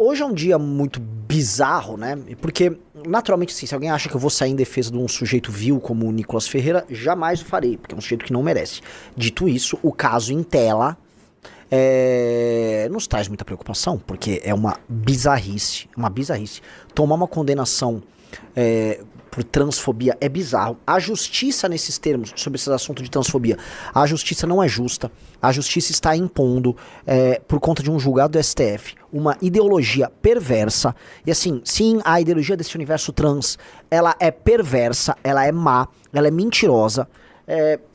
hoje é um dia muito bizarro, né? Porque, naturalmente, assim, se alguém acha que eu vou sair em defesa de um sujeito vil como o Nicolas Ferreira, jamais o farei, porque é um sujeito que não merece. Dito isso, o caso em tela nos traz muita preocupação, porque é uma bizarrice, Tomar uma condenação por transfobia é bizarro. A justiça nesses termos, sobre esse assunto de transfobia, a justiça não é justa. A justiça está impondo, por conta de um julgado do STF, uma ideologia perversa. E assim, sim, a ideologia desse universo trans, ela é perversa, ela é má, ela é mentirosa.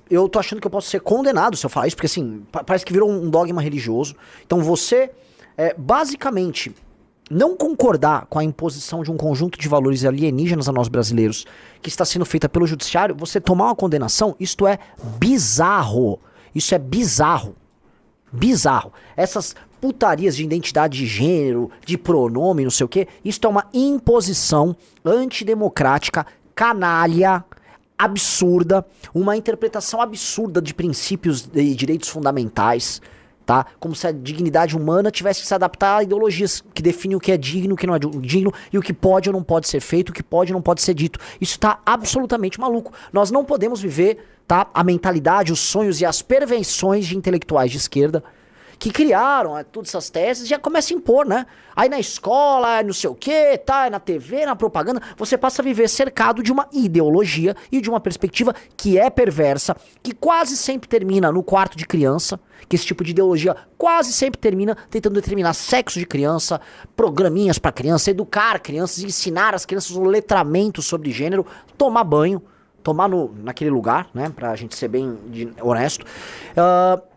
Eu tô achando que eu posso ser condenado se eu falar isso, porque assim, parece que virou um dogma religioso. Então você, basicamente, não concordar com a imposição de um conjunto de valores alienígenas a nós brasileiros, que está sendo feita pelo judiciário, você tomar uma condenação, isto é bizarro. Isso é bizarro. Bizarro. Essas putarias de identidade de gênero, de pronome, não sei o quê, isso é uma imposição antidemocrática, canalha, absurda, uma interpretação absurda de princípios e direitos fundamentais, tá? Como se a dignidade humana tivesse que se adaptar a ideologias que definem o que é digno, o que não é digno, e o que pode ou não pode ser feito, o que pode ou não pode ser dito. Isso tá absolutamente maluco. Nós não podemos viver, tá, a mentalidade, os sonhos e as pervenções de intelectuais de esquerda que criaram todas essas teses, já começa a impor, né? Aí na escola, não sei o que, tá, na TV, na propaganda, você passa a viver cercado de uma ideologia e de uma perspectiva que é perversa, que quase sempre termina no quarto de criança, que esse tipo de ideologia quase sempre termina tentando determinar sexo de criança, programinhas pra criança, educar crianças, ensinar as crianças o letramento sobre gênero, tomar banho, tomar naquele lugar, né, pra gente ser bem honesto.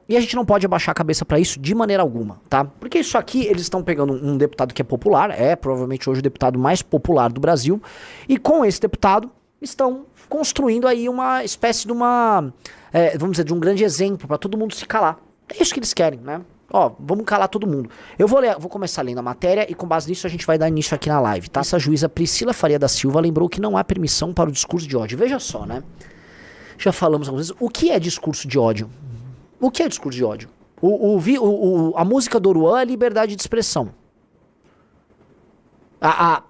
E a gente não pode abaixar a cabeça pra isso de maneira alguma, tá? Porque isso aqui, eles estão pegando um deputado que é popular, provavelmente hoje o deputado mais popular do Brasil, e com esse deputado estão construindo aí uma espécie de vamos dizer, de um grande exemplo pra todo mundo se calar. É isso que eles querem, né? Ó, vamos calar todo mundo. Eu vou começar lendo a matéria e com base nisso a gente vai dar início aqui na live, tá? Essa juíza Priscila Faria da Silva lembrou que não há permissão para o discurso de ódio. Veja só, né? Já falamos algumas vezes. O que é discurso de ódio? O que é discurso de ódio? A música do Oruan é liberdade de expressão.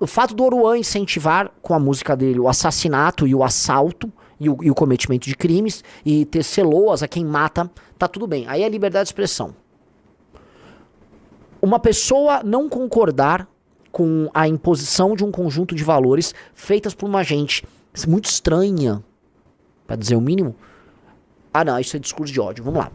O fato do Oruan incentivar com a música dele o assassinato e o assalto e o cometimento de crimes e tecer loas a quem mata, tá tudo bem. Aí é liberdade de expressão. Uma pessoa não concordar com a imposição de um conjunto de valores feitas por uma gente muito estranha, pra dizer o mínimo. Ah não, isso é discurso de ódio. Vamos lá.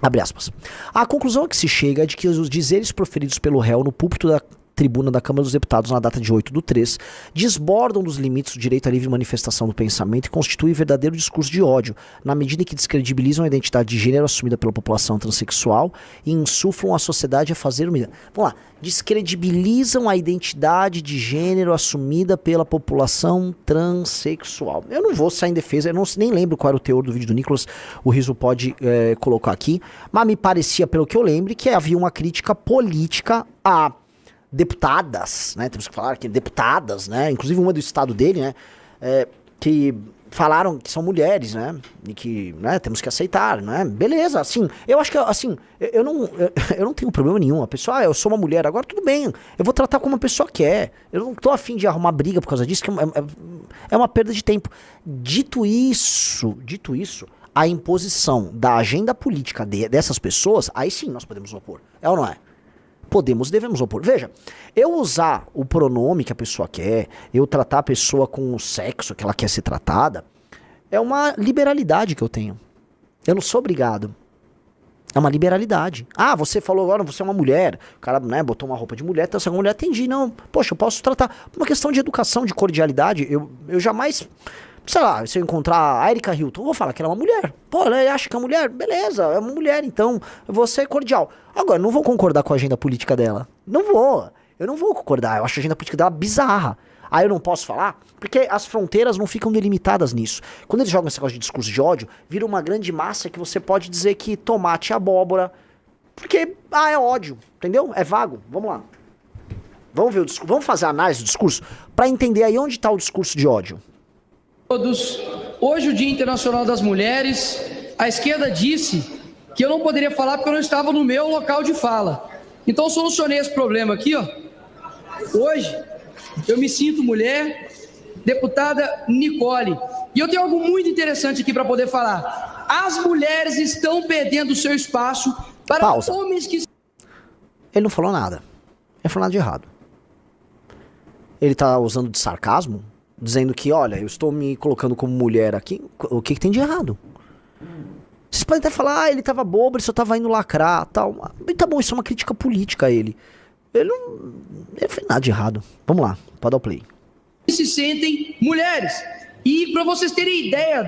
Abre aspas. A conclusão a que se chega é de que os dizeres proferidos pelo réu no púlpito da tribuna da Câmara dos Deputados na data de 8/3 desbordam dos limites do direito à livre manifestação do pensamento e constituem verdadeiro discurso de ódio, na medida em que descredibilizam a identidade de gênero assumida pela população transexual e insuflam a sociedade a fazer o mesmo. Vamos lá. Descredibilizam a identidade de gênero assumida pela população transexual. Eu não vou sair em defesa, eu nem lembro qual era o teor do vídeo do Nicolas, o Riso pode colocar aqui, mas me parecia, pelo que eu lembro, que havia uma crítica política a deputadas, né, temos que falar que deputadas, né, inclusive uma do estado dele, né, que falaram que são mulheres, né, e que, né, temos que aceitar, né, beleza, assim, eu acho que, assim, eu não tenho problema nenhum, a pessoa, eu sou uma mulher, agora tudo bem, eu vou tratar como uma pessoa quer, eu não tô afim de arrumar briga por causa disso, que é uma perda de tempo. Dito isso, a imposição da agenda política dessas pessoas, aí sim nós podemos opor, é ou não é? Podemos e devemos opor. Veja, eu usar o pronome que a pessoa quer, eu tratar a pessoa com o sexo que ela quer ser tratada, é uma liberalidade que eu tenho. Eu não sou obrigado. É uma liberalidade. Ah, você falou agora, você é uma mulher. O cara, né, botou uma roupa de mulher, então você é uma mulher, entendi. Não, poxa, eu posso tratar. Uma questão de educação, de cordialidade, eu jamais... Sei lá, se eu encontrar a Erika Hilton, eu vou falar que ela é uma mulher. Pô, ela acha que é uma mulher? Beleza, é uma mulher, então eu vou ser cordial. Agora, não vou concordar com a agenda política dela. Não vou. Eu não vou concordar. Eu acho a agenda política dela bizarra. Aí eu não posso falar, porque as fronteiras não ficam delimitadas nisso. Quando eles jogam esse negócio de discurso de ódio, vira uma grande massa que você pode dizer que tomate é abóbora. Porque, é ódio, entendeu? É vago. Vamos lá. Vamos ver vamos fazer a análise do discurso pra entender aí onde tá o discurso de ódio. Todos, hoje o Dia Internacional das Mulheres, a esquerda disse que eu não poderia falar porque eu não estava no meu local de fala. Então solucionei esse problema aqui, ó. Hoje, eu me sinto mulher, deputada Nicole. E eu tenho algo muito interessante aqui para poder falar. As mulheres estão perdendo o seu espaço para homens que... Ele não falou nada. Ele falou nada de errado. Ele tá usando de sarcasmo, dizendo que, olha, eu estou me colocando como mulher aqui. O que tem de errado? Vocês podem até falar, ele tava bobo, ele só tava indo lacrar, tal. E tá bom, isso é uma crítica política a ele. Ele não fez nada de errado. Vamos lá, pode dar o play. Se sentem mulheres. E para vocês terem ideia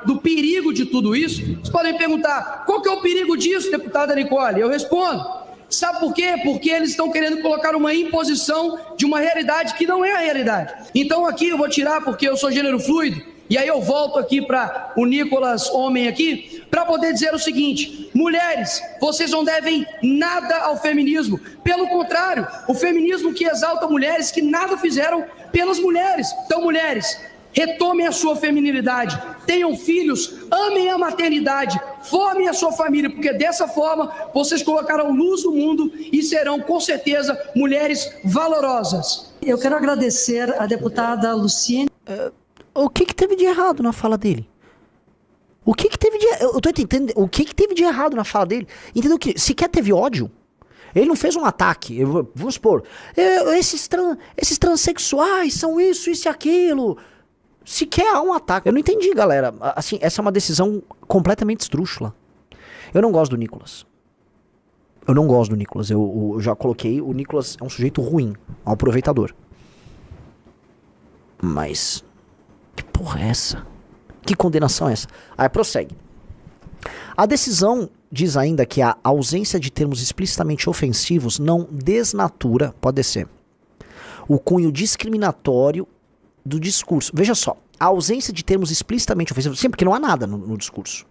do perigo de tudo isso, vocês podem perguntar, qual que é o perigo disso, deputada Nicole? Eu respondo, sabe por quê? Porque eles estão querendo colocar uma imposição de uma realidade que não é a realidade. Então aqui eu vou tirar porque eu sou gênero fluido, e aí eu volto aqui para o Nicolas homem aqui, para poder dizer o seguinte, mulheres, vocês não devem nada ao feminismo, pelo contrário, o feminismo que exalta mulheres que nada fizeram pelas mulheres. Então mulheres, retomem a sua feminilidade, tenham filhos, amem a maternidade, formem a sua família, porque dessa forma vocês colocarão luz no mundo e serão, com certeza, mulheres valorosas. Eu quero agradecer a deputada Luciene. O que teve de errado na fala dele? O que teve de... Eu tô entendendo o que teve de errado na fala dele. Entendeu que sequer teve ódio? Ele não fez um ataque. Vamos supor, esses transexuais são isso e aquilo. Sequer há um ataque. Eu não entendi, galera. Assim, essa é uma decisão completamente esdrúxula. Eu não gosto do Nicolas. Eu não gosto do Nicolas. Eu já coloquei, o Nicolas é um sujeito ruim, um aproveitador. Mas... que porra é essa? Que condenação é essa? Aí prossegue. A decisão diz ainda que a ausência de termos explicitamente ofensivos não desnatura, pode ser, o cunho discriminatório do discurso. Veja só, a ausência de termos explicitamente ofensivos, sempre porque não há nada no discurso,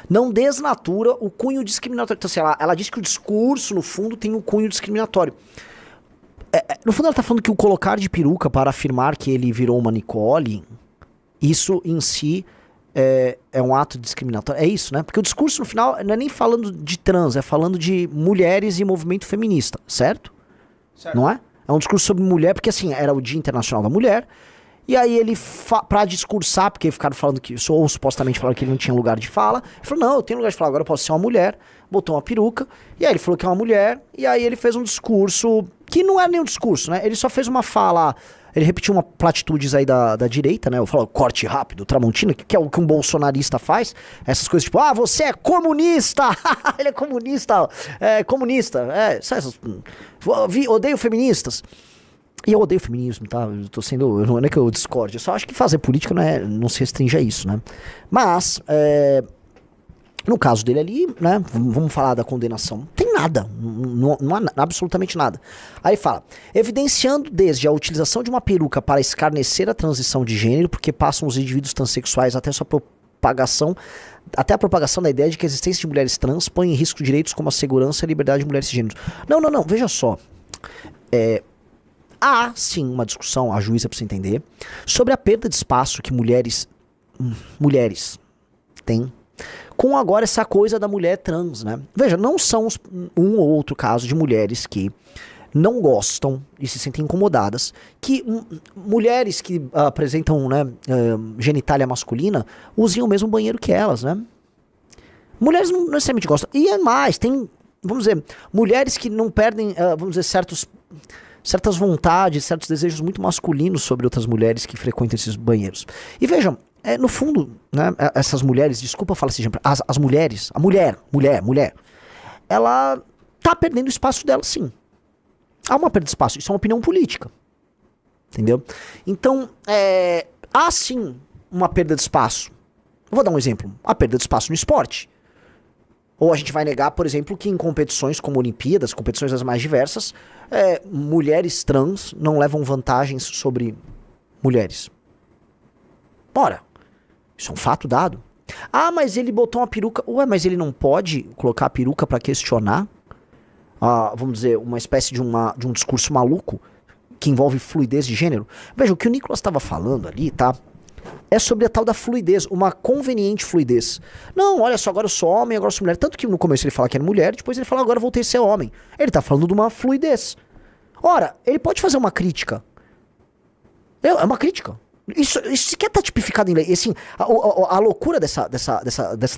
não desnatura o cunho discriminatório. Então, assim, ela diz que o discurso, no fundo, tem um cunho discriminatório. No fundo, ela tá falando que o colocar de peruca para afirmar que ele virou uma Nicole, isso em si é um ato discriminatório. É isso, né? Porque o discurso, no final, não é nem falando de trans, é falando de mulheres e movimento feminista, certo? Não é? É um discurso sobre mulher, porque assim, era o Dia Internacional da Mulher, e aí ele, pra discursar, porque ficaram falando que, ou supostamente falaram que ele não tinha lugar de fala, ele falou, não, eu tenho lugar de fala, agora eu posso ser uma mulher, botou uma peruca, e aí ele falou que é uma mulher, e aí ele fez um discurso, que não é nem um discurso, né? Ele só fez uma fala, ele repetiu uma platitudes aí da direita, né? Eu falo corte rápido, Tramontina, que é o que um bolsonarista faz, essas coisas tipo, você é comunista, ele é comunista, odeio feministas. E eu odeio feminismo, tá? Eu tô sendo... Não é que eu discorde. Eu só acho que fazer política não se restringe a isso, né? Mas, no caso dele ali, né? Vamos falar da condenação. Não tem nada. Não há absolutamente nada. Aí ele fala, evidenciando desde a utilização de uma peruca para escarnecer a transição de gênero, porque passam os indivíduos transexuais até a propagação da ideia de que a existência de mulheres trans põe em risco direitos como a segurança e a liberdade de mulheres cisgêneros. Não. Veja só. Há, sim, uma discussão, a juíza precisa entender, sobre a perda de espaço que mulheres têm, com agora essa coisa da mulher trans, né? Veja, não são um ou outro caso de mulheres que não gostam e se sentem incomodadas, que mulheres que apresentam, né, genitália masculina usem o mesmo banheiro que elas, né? Mulheres não necessariamente gostam. E é mais, tem, vamos dizer, mulheres que não perdem, vamos dizer, certas vontades, certos desejos muito masculinos sobre outras mulheres que frequentam esses banheiros. E vejam, no fundo, né, essas mulheres, desculpa falar assim, as mulheres, a mulher, ela tá perdendo o espaço dela, sim. Há uma perda de espaço, isso é uma opinião política. Entendeu? Então, há sim uma perda de espaço. Eu vou dar um exemplo, a perda de espaço no esporte. Ou a gente vai negar, por exemplo, que em competições como Olimpíadas, competições das mais diversas, mulheres trans não levam vantagens sobre mulheres. Ora, isso é um fato dado. Mas ele botou uma peruca. Mas ele não pode colocar a peruca para questionar, vamos dizer, uma espécie de um discurso maluco que envolve fluidez de gênero? Veja, o que o Nicolas estava falando ali, tá? É sobre a tal da fluidez, uma conveniente fluidez. Não, olha só, agora eu sou homem, agora eu sou mulher. Tanto que no começo ele fala que era mulher, depois ele fala agora eu voltei a ser homem. Ele tá falando de uma fluidez. Ora, ele pode fazer uma crítica. É uma crítica. Isso sequer tá tipificado em lei. E, assim, a loucura dessa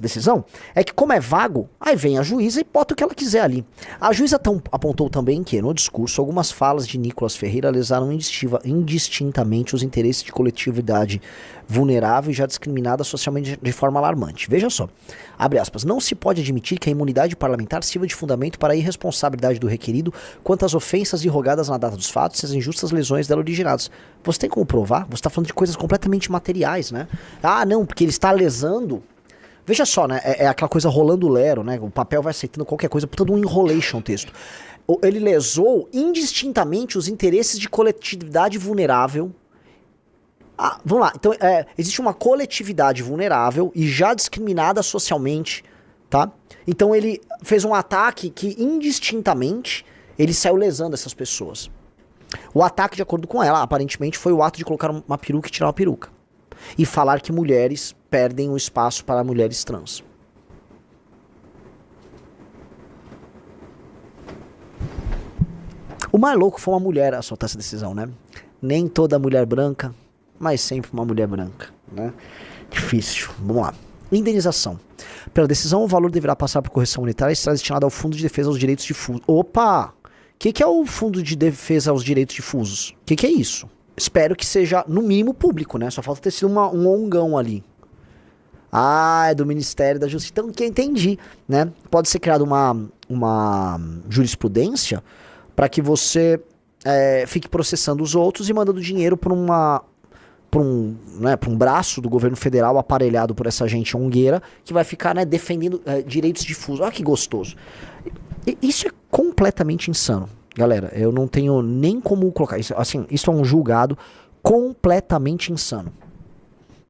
decisão é que, como é vago, aí vem a juíza e bota o que ela quiser ali. A juíza apontou também que, no discurso, algumas falas de Nicolas Ferreira lesaram indistintamente os interesses de coletividade vulnerável e já discriminada socialmente de forma alarmante. Veja só, abre aspas, não se pode admitir que a imunidade parlamentar sirva de fundamento para a irresponsabilidade do requerido quanto às ofensas irrogadas na data dos fatos e as injustas lesões dela originadas. Você tem como provar? Você está falando de coisas completamente materiais, né? Ah, não, porque ele está lesando. Veja só, né? É aquela coisa rolando lero, né? O papel vai aceitando qualquer coisa, portanto um enrolation texto. Ele lesou indistintamente os interesses de coletividade vulnerável. Ah, vamos lá, então existe uma coletividade vulnerável e já discriminada socialmente, tá? Então ele fez um ataque que indistintamente ele saiu lesando essas pessoas. O ataque, de acordo com ela, aparentemente foi o ato de colocar uma peruca e tirar uma peruca. E falar que mulheres perdem o espaço para mulheres trans. O mais louco foi uma mulher a soltar essa decisão, né? Nem toda mulher branca, mas sempre uma mulher branca, né? Difícil. Vamos lá. Indenização. Pela decisão, o valor deverá passar por correção monetária e será destinado ao Fundo de Defesa aos Direitos Difusos. Opa! O que é o Fundo de Defesa aos Direitos Difusos? O que é isso? Espero que seja, no mínimo, público, né? Só falta ter sido um ongão ali. Ah, é do Ministério da Justiça. Então, que eu entendi, né? Pode ser criada uma jurisprudência para que você fique processando os outros e mandando dinheiro para um braço do governo federal aparelhado por essa gente ongueira que vai ficar, né, defendendo direitos difusos. Olha que gostoso. Isso é completamente insano, galera. Eu não tenho nem como colocar isso. Assim, isso é um julgado completamente insano.